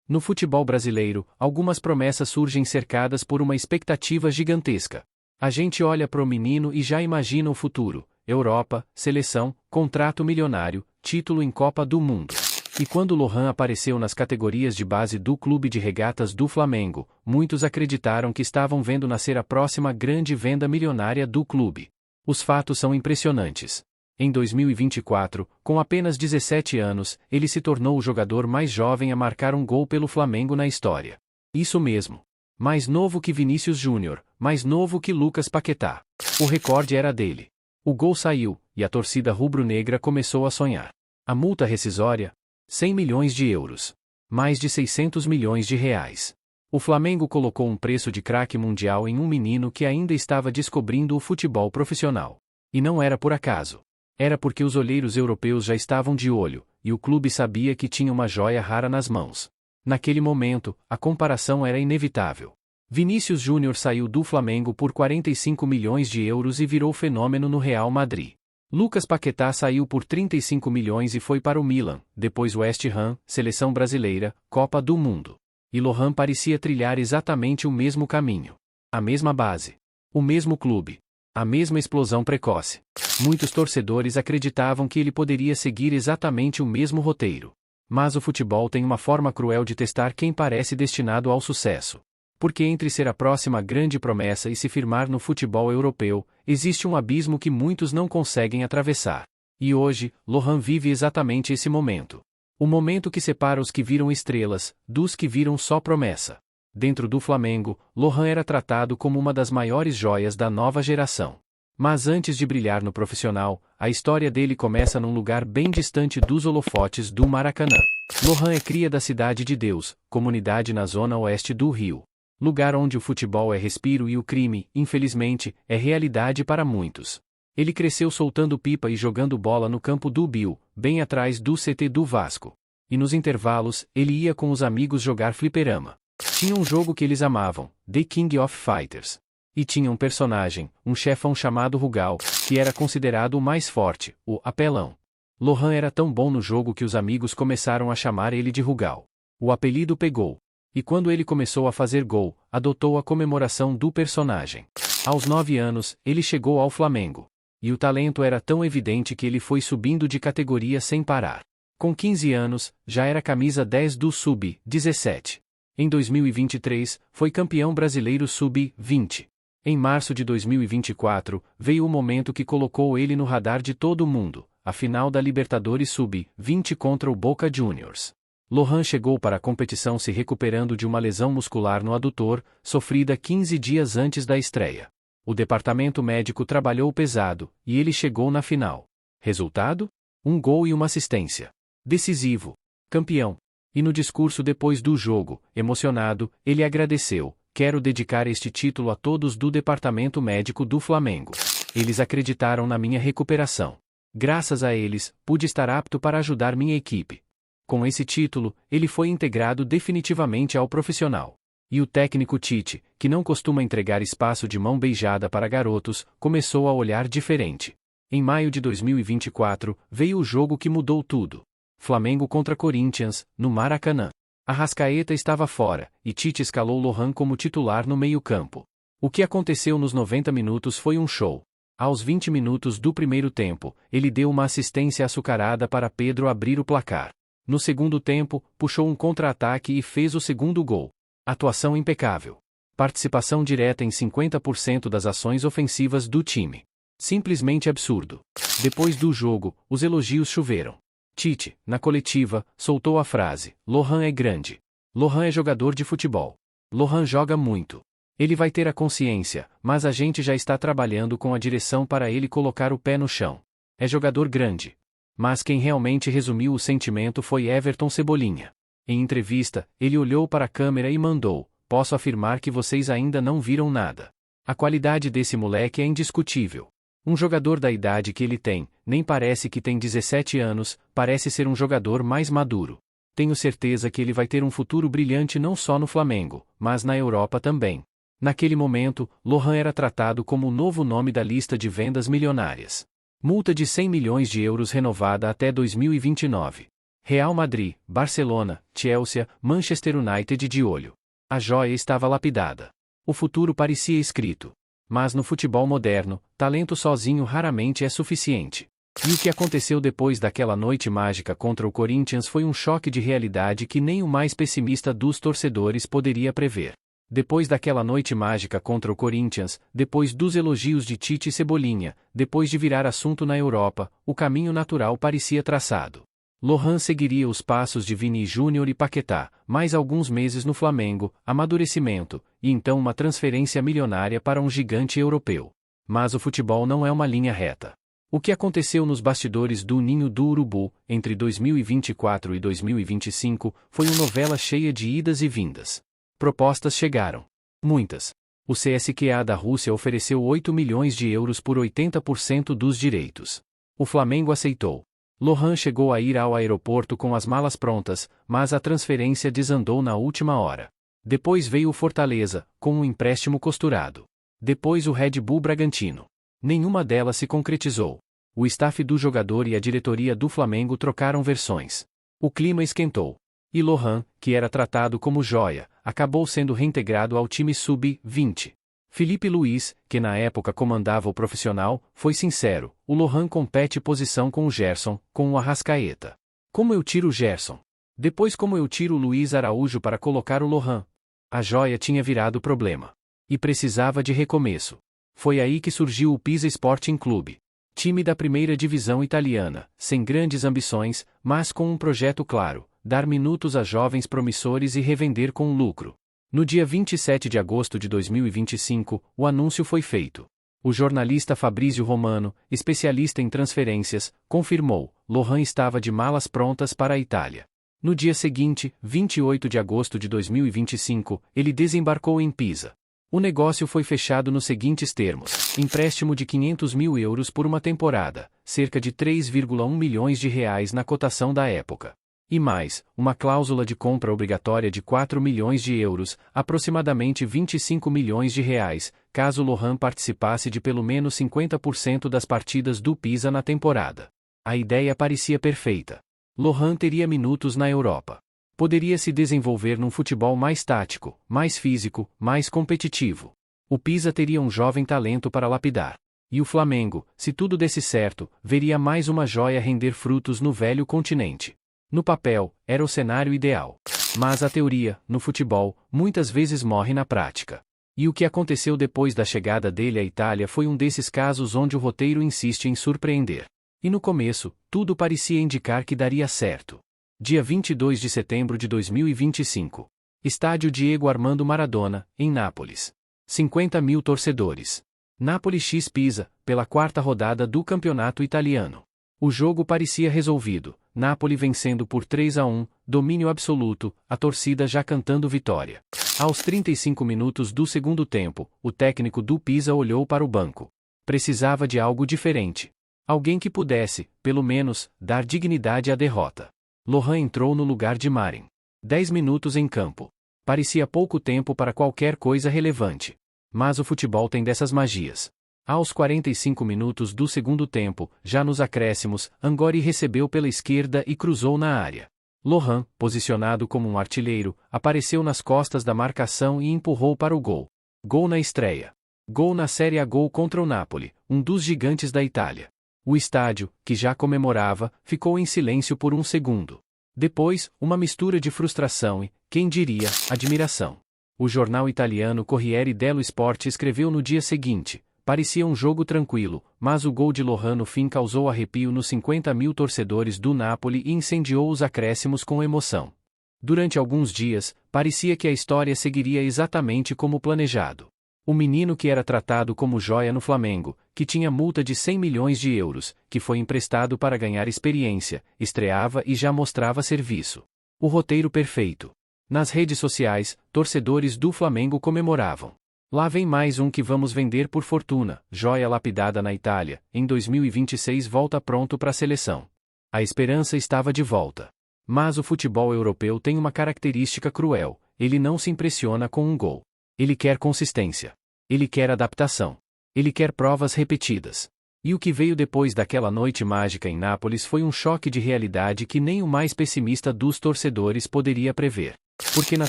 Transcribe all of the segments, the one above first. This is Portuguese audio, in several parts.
No futebol brasileiro, algumas promessas surgem cercadas por uma expectativa gigantesca. A gente olha para o menino e já imagina o futuro: Europa, seleção, contrato milionário, título em Copa do Mundo. E quando Lohan apareceu nas categorias de base do Clube de Regatas do Flamengo, muitos acreditaram que estavam vendo nascer a próxima grande venda milionária do clube. Os fatos são impressionantes. Em 2024, com apenas 17 anos, ele se tornou o jogador mais jovem a marcar um gol pelo Flamengo na história. Isso mesmo. Mais novo que Vinícius Júnior, mais novo que Lucas Paquetá. O recorde era dele. O gol saiu, e a torcida rubro-negra começou a sonhar. A multa rescisória? 100 milhões de euros. Mais de 600 milhões de reais. O Flamengo colocou um preço de craque mundial em um menino que ainda estava descobrindo o futebol profissional. E não era por acaso. Era porque os olheiros europeus já estavam de olho, e o clube sabia que tinha uma joia rara nas mãos. Naquele momento, a comparação era inevitável. Vinícius Júnior saiu do Flamengo por 45 milhões de euros e virou fenômeno no Real Madrid. Lucas Paquetá saiu por 35 milhões e foi para o Milan, depois West Ham, seleção brasileira, Copa do Mundo. E Lohan parecia trilhar exatamente o mesmo caminho. A mesma base. O mesmo clube. A mesma explosão precoce. Muitos torcedores acreditavam que ele poderia seguir exatamente o mesmo roteiro. Mas o futebol tem uma forma cruel de testar quem parece destinado ao sucesso. Porque entre ser a próxima grande promessa e se firmar no futebol europeu, existe um abismo que muitos não conseguem atravessar. E hoje, Lohan vive exatamente esse momento. O momento que separa os que viram estrelas, dos que viram só promessa. Dentro do Flamengo, Lohan era tratado como uma das maiores joias da nova geração. Mas antes de brilhar no profissional, a história dele começa num lugar bem distante dos holofotes do Maracanã. Lohan é cria da Cidade de Deus, comunidade na zona oeste do Rio. Lugar onde o futebol é respiro e o crime, infelizmente, é realidade para muitos. Ele cresceu soltando pipa e jogando bola no campo do Bill, bem atrás do CT do Vasco. E nos intervalos, ele ia com os amigos jogar fliperama. Tinha um jogo que eles amavam, The King of Fighters. E tinha um personagem, um chefão chamado Rugal, que era considerado o mais forte, o apelão. Lohan era tão bom no jogo que os amigos começaram a chamar ele de Rugal. O apelido pegou. E quando ele começou a fazer gol, adotou a comemoração do personagem. Aos 9 anos, ele chegou ao Flamengo. E o talento era tão evidente que ele foi subindo de categoria sem parar. Com 15 anos, já era camisa 10 do Sub-17. Em 2023, foi campeão brasileiro Sub-20. Em março de 2024, veio o momento que colocou ele no radar de todo mundo, a final da Libertadores Sub-20 contra o Boca Juniors. Lohan chegou para a competição se recuperando de uma lesão muscular no adutor, sofrida 15 dias antes da estreia. O departamento médico trabalhou pesado, e ele chegou na final. Resultado? Um gol e uma assistência. Decisivo. Campeão. E no discurso depois do jogo, emocionado, ele agradeceu: "Quero dedicar este título a todos do departamento médico do Flamengo. Eles acreditaram na minha recuperação. Graças a eles, pude estar apto para ajudar minha equipe." Com esse título, ele foi integrado definitivamente ao profissional. E o técnico Tite, que não costuma entregar espaço de mão beijada para garotos, começou a olhar diferente. Em maio de 2024, veio o jogo que mudou tudo. Flamengo contra Corinthians, no Maracanã. Arrascaeta estava fora, e Tite escalou Lohan como titular no meio-campo. O que aconteceu nos 90 minutos foi um show. Aos 20 minutos do primeiro tempo, ele deu uma assistência açucarada para Pedro abrir o placar. No segundo tempo, puxou um contra-ataque e fez o segundo gol. Atuação impecável. Participação direta em 50% das ações ofensivas do time. Simplesmente absurdo. Depois do jogo, os elogios choveram. Tite, na coletiva, soltou a frase: "Lohan é grande. Lohan é jogador de futebol. Lohan joga muito. Ele vai ter a consciência, mas a gente já está trabalhando com a direção para ele colocar o pé no chão. É jogador grande." Mas quem realmente resumiu o sentimento foi Everton Cebolinha. Em entrevista, ele olhou para a câmera e mandou: "Posso afirmar que vocês ainda não viram nada. A qualidade desse moleque é indiscutível. Um jogador da idade que ele tem, nem parece que tem 17 anos, parece ser um jogador mais maduro. Tenho certeza que ele vai ter um futuro brilhante não só no Flamengo, mas na Europa também." Naquele momento, Lohan era tratado como o novo nome da lista de vendas milionárias. Multa de 100 milhões de euros renovada até 2029. Real Madrid, Barcelona, Chelsea, Manchester United de olho. A joia estava lapidada. O futuro parecia escrito. Mas no futebol moderno, talento sozinho raramente é suficiente. E o que aconteceu depois daquela noite mágica contra o Corinthians foi um choque de realidade que nem o mais pessimista dos torcedores poderia prever. Depois daquela noite mágica contra o Corinthians, depois dos elogios de Tite e Cebolinha, depois de virar assunto na Europa, o caminho natural parecia traçado. Lohan seguiria os passos de Vini Júnior e Paquetá, mais alguns meses no Flamengo, amadurecimento, e então uma transferência milionária para um gigante europeu. Mas o futebol não é uma linha reta. O que aconteceu nos bastidores do Ninho do Urubu, entre 2024 e 2025, foi uma novela cheia de idas e vindas. Propostas chegaram. Muitas. O CSKA da Rússia ofereceu 8 milhões de euros por 80% dos direitos. O Flamengo aceitou. Lohan chegou a ir ao aeroporto com as malas prontas, mas a transferência desandou na última hora. Depois veio o Fortaleza, com um empréstimo costurado. Depois o Red Bull Bragantino. Nenhuma delas se concretizou. O staff do jogador e a diretoria do Flamengo trocaram versões. O clima esquentou. E Lohan, que era tratado como joia, acabou sendo reintegrado ao time sub-20. Felipe Luiz, que na época comandava o profissional, foi sincero: o Lohan compete posição com o Gerson, com o Arrascaeta. Como eu tiro o Gerson? Depois como eu tiro o Luiz Araújo para colocar o Lohan? A joia tinha virado problema. E precisava de recomeço. Foi aí que surgiu o Pisa Sporting Clube. Time da primeira divisão italiana, sem grandes ambições, mas com um projeto claro: dar minutos a jovens promissores e revender com lucro. No dia 27 de agosto de 2025, o anúncio foi feito. O jornalista Fabrício Romano, especialista em transferências, confirmou: Lohan estava de malas prontas para a Itália. No dia seguinte, 28 de agosto de 2025, ele desembarcou em Pisa. O negócio foi fechado nos seguintes termos: empréstimo de 500 mil euros por uma temporada, cerca de 3,1 milhões de reais na cotação da época. E mais, uma cláusula de compra obrigatória de 4 milhões de euros, aproximadamente 25 milhões de reais, caso Lohan participasse de pelo menos 50% das partidas do Pisa na temporada. A ideia parecia perfeita. Lohan teria minutos na Europa. Poderia se desenvolver num futebol mais tático, mais físico, mais competitivo. O Pisa teria um jovem talento para lapidar. E o Flamengo, se tudo desse certo, veria mais uma joia render frutos no velho continente. No papel, era o cenário ideal. Mas a teoria, no futebol, muitas vezes morre na prática. E o que aconteceu depois da chegada dele à Itália foi um desses casos onde o roteiro insiste em surpreender. E no começo, tudo parecia indicar que daria certo. Dia 22 de setembro de 2025. Estádio Diego Armando Maradona, em Nápoles. 50 mil torcedores. Nápoles x Pisa, pela quarta rodada do campeonato italiano. O jogo parecia resolvido, Napoli vencendo por 3-1, domínio absoluto, a torcida já cantando vitória. Aos 35 minutos do segundo tempo, o técnico do Pisa olhou para o banco. Precisava de algo diferente. Alguém que pudesse, pelo menos, dar dignidade à derrota. Lohan entrou no lugar de Marin. 10 minutos em campo. Parecia pouco tempo para qualquer coisa relevante. Mas o futebol tem dessas magias. Aos 45 minutos do segundo tempo, já nos acréscimos, Angori recebeu pela esquerda e cruzou na área. Lohan, posicionado como um artilheiro, apareceu nas costas da marcação e empurrou para o gol. Gol na estreia. Gol na Série A, gol contra o Napoli, um dos gigantes da Itália. O estádio, que já comemorava, ficou em silêncio por um segundo. Depois, uma mistura de frustração e, quem diria, admiração. O jornal italiano Corriere dello Sport escreveu no dia seguinte: parecia um jogo tranquilo, mas o gol de Lohan no fim causou arrepio nos 50 mil torcedores do Napoli e incendiou os acréscimos com emoção. Durante alguns dias, parecia que a história seguiria exatamente como planejado. O menino que era tratado como joia no Flamengo, que tinha multa de 100 milhões de euros, que foi emprestado para ganhar experiência, estreava e já mostrava serviço. O roteiro perfeito. Nas redes sociais, torcedores do Flamengo comemoravam. Lá vem mais um que vamos vender por fortuna, joia lapidada na Itália, em 2026 volta pronto para a seleção. A esperança estava de volta. Mas o futebol europeu tem uma característica cruel: ele não se impressiona com um gol. Ele quer consistência. Ele quer adaptação. Ele quer provas repetidas. E o que veio depois daquela noite mágica em Nápoles foi um choque de realidade que nem o mais pessimista dos torcedores poderia prever. Porque na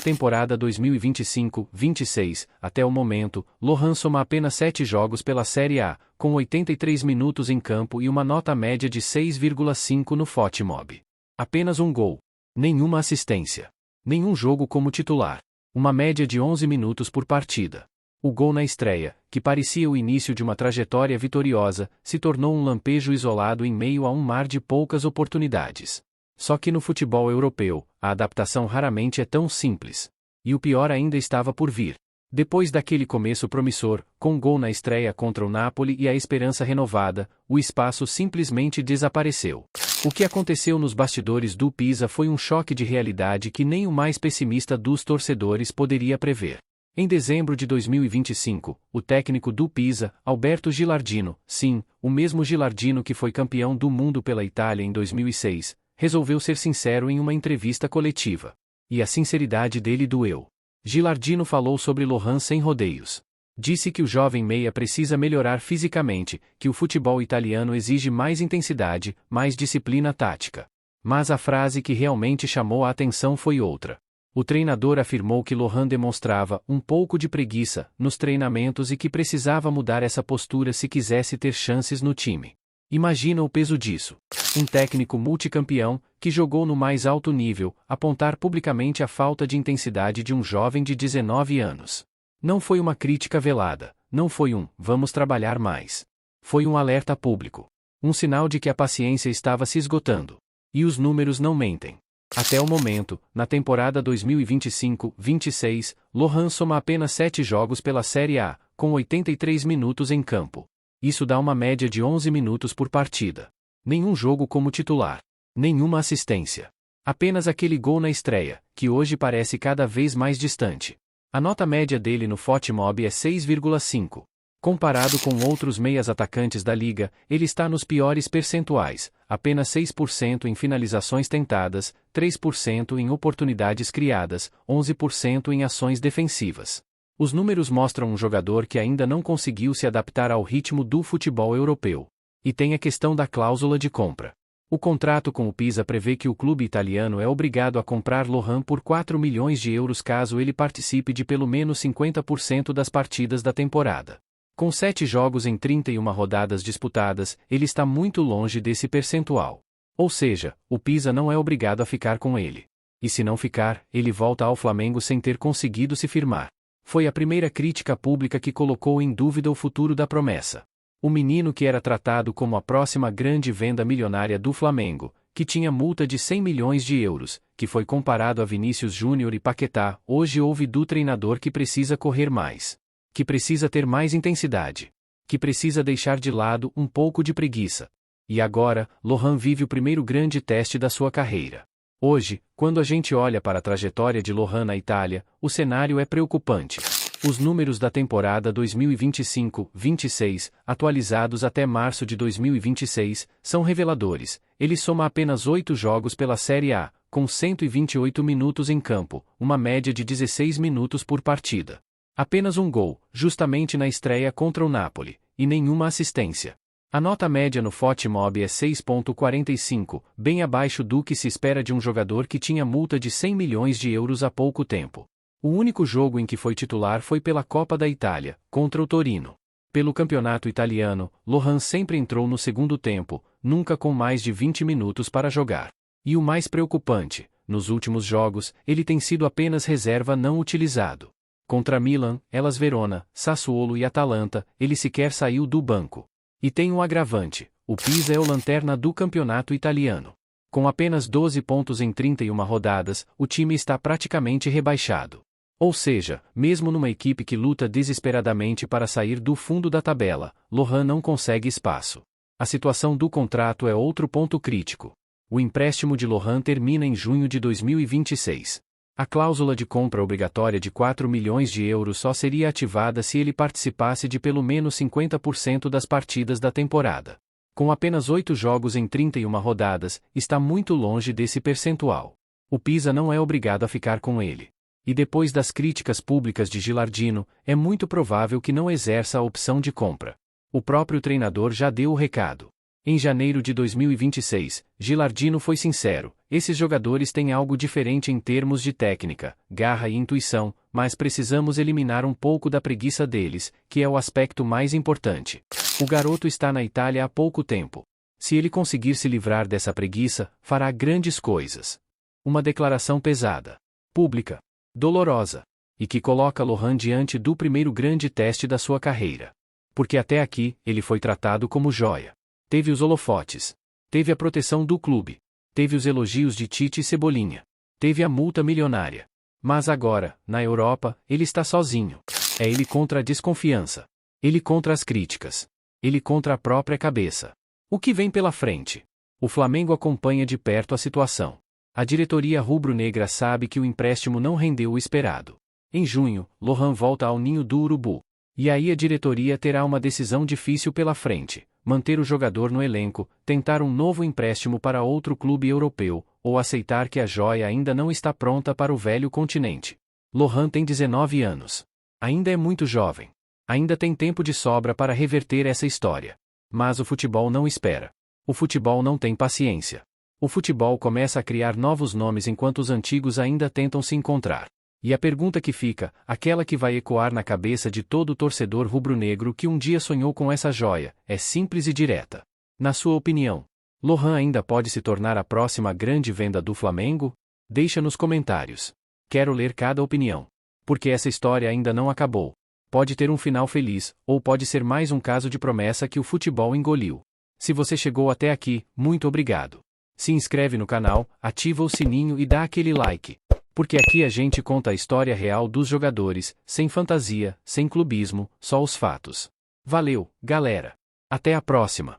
temporada 2025-26, até o momento, Lohan soma apenas 7 jogos pela Série A, com 83 minutos em campo e uma nota média de 6,5 no Fotmob. Apenas um gol. Nenhuma assistência. Nenhum jogo como titular. Uma média de 11 minutos por partida. O gol na estreia, que parecia o início de uma trajetória vitoriosa, se tornou um lampejo isolado em meio a um mar de poucas oportunidades. Só que no futebol europeu, a adaptação raramente é tão simples. E o pior ainda estava por vir. Depois daquele começo promissor, com gol na estreia contra o Napoli e a esperança renovada, o espaço simplesmente desapareceu. O que aconteceu nos bastidores do Pisa foi um choque de realidade que nem o mais pessimista dos torcedores poderia prever. Em dezembro de 2025, o técnico do Pisa, Alberto Gilardino, sim, o mesmo Gilardino que foi campeão do mundo pela Itália em 2006, resolveu ser sincero em uma entrevista coletiva. E a sinceridade dele doeu. Gilardino falou sobre Lohan sem rodeios. Disse que o jovem meia precisa melhorar fisicamente, que o futebol italiano exige mais intensidade, mais disciplina tática. Mas a frase que realmente chamou a atenção foi outra. O treinador afirmou que Lohan demonstrava um pouco de preguiça nos treinamentos e que precisava mudar essa postura se quisesse ter chances no time. Imagina o peso disso. Um técnico multicampeão, que jogou no mais alto nível, apontar publicamente a falta de intensidade de um jovem de 19 anos. Não foi uma crítica velada, não foi um "vamos trabalhar mais". Foi um alerta público. Um sinal de que a paciência estava se esgotando. E os números não mentem. Até o momento, na temporada 2025-26, Lohan soma apenas 7 jogos pela Série A, com 83 minutos em campo. Isso dá uma média de 11 minutos por partida. Nenhum jogo como titular. Nenhuma assistência. Apenas aquele gol na estreia, que hoje parece cada vez mais distante. A nota média dele no Fotmob é 6,5. Comparado com outros meias atacantes da liga, ele está nos piores percentuais, apenas 6% em finalizações tentadas, 3% em oportunidades criadas, 11% em ações defensivas. Os números mostram um jogador que ainda não conseguiu se adaptar ao ritmo do futebol europeu. E tem a questão da cláusula de compra. O contrato com o Pisa prevê que o clube italiano é obrigado a comprar Lohan por 4 milhões de euros caso ele participe de pelo menos 50% das partidas da temporada. Com 7 jogos em 31 rodadas disputadas, ele está muito longe desse percentual. Ou seja, o Pisa não é obrigado a ficar com ele. E se não ficar, ele volta ao Flamengo sem ter conseguido se firmar. Foi a primeira crítica pública que colocou em dúvida o futuro da promessa. O menino que era tratado como a próxima grande venda milionária do Flamengo, que tinha multa de 100 milhões de euros, que foi comparado a Vinícius Júnior e Paquetá, hoje ouve do treinador que precisa correr mais. Que precisa ter mais intensidade. Que precisa deixar de lado um pouco de preguiça. E agora, Lohan vive o primeiro grande teste da sua carreira. Hoje, quando a gente olha para a trajetória de Lohan na Itália, o cenário é preocupante. Os números da temporada 2025-26, atualizados até março de 2026, são reveladores. Ele soma apenas 8 jogos pela Série A, com 128 minutos em campo, uma média de 16 minutos por partida. Apenas um gol, justamente na estreia contra o Napoli, e nenhuma assistência. A nota média no Fotmob é 6,45, bem abaixo do que se espera de um jogador que tinha multa de 100 milhões de euros há pouco tempo. O único jogo em que foi titular foi pela Copa da Itália, contra o Torino. Pelo campeonato italiano, Lohan sempre entrou no segundo tempo, nunca com mais de 20 minutos para jogar. E o mais preocupante, nos últimos jogos, ele tem sido apenas reserva não utilizado. Contra Milan, Hellas Verona, Sassuolo e Atalanta, ele sequer saiu do banco. E tem um agravante, o Pisa é o lanterna do campeonato italiano. Com apenas 12 pontos em 31 rodadas, o time está praticamente rebaixado. Ou seja, mesmo numa equipe que luta desesperadamente para sair do fundo da tabela, Lohan não consegue espaço. A situação do contrato é outro ponto crítico. O empréstimo de Lohan termina em junho de 2026. A cláusula de compra obrigatória de 4 milhões de euros só seria ativada se ele participasse de pelo menos 50% das partidas da temporada. Com apenas 8 jogos em 31 rodadas, está muito longe desse percentual. O Pisa não é obrigado a ficar com ele. E depois das críticas públicas de Gilardino, é muito provável que não exerça a opção de compra. O próprio treinador já deu o recado. Em janeiro de 2026, Gilardino foi sincero: esses jogadores têm algo diferente em termos de técnica, garra e intuição, mas precisamos eliminar um pouco da preguiça deles, que é o aspecto mais importante. O garoto está na Itália há pouco tempo. Se ele conseguir se livrar dessa preguiça, fará grandes coisas. Uma declaração pesada, pública, dolorosa, e que coloca Lohan diante do primeiro grande teste da sua carreira. Porque até aqui, ele foi tratado como joia. Teve os holofotes. Teve a proteção do clube. Teve os elogios de Tite e Cebolinha. Teve a multa milionária. Mas agora, na Europa, ele está sozinho. É ele contra a desconfiança. Ele contra as críticas. Ele contra a própria cabeça. O que vem pela frente? O Flamengo acompanha de perto a situação. A diretoria rubro-negra sabe que o empréstimo não rendeu o esperado. Em junho, Lohan volta ao ninho do urubu. E aí a diretoria terá uma decisão difícil pela frente: manter o jogador no elenco, tentar um novo empréstimo para outro clube europeu, ou aceitar que a joia ainda não está pronta para o velho continente. Lohan tem 19 anos. Ainda é muito jovem. Ainda tem tempo de sobra para reverter essa história. Mas o futebol não espera. O futebol não tem paciência. O futebol começa a criar novos nomes enquanto os antigos ainda tentam se encontrar. E a pergunta que fica, aquela que vai ecoar na cabeça de todo torcedor rubro-negro que um dia sonhou com essa joia, é simples e direta. Na sua opinião, Lohan ainda pode se tornar a próxima grande venda do Flamengo? Deixa nos comentários. Quero ler cada opinião. Porque essa história ainda não acabou. Pode ter um final feliz, ou pode ser mais um caso de promessa que o futebol engoliu. Se você chegou até aqui, muito obrigado. Se inscreve no canal, ativa o sininho e dá aquele like. Porque aqui a gente conta a história real dos jogadores, sem fantasia, sem clubismo, só os fatos. Valeu, galera. Até a próxima.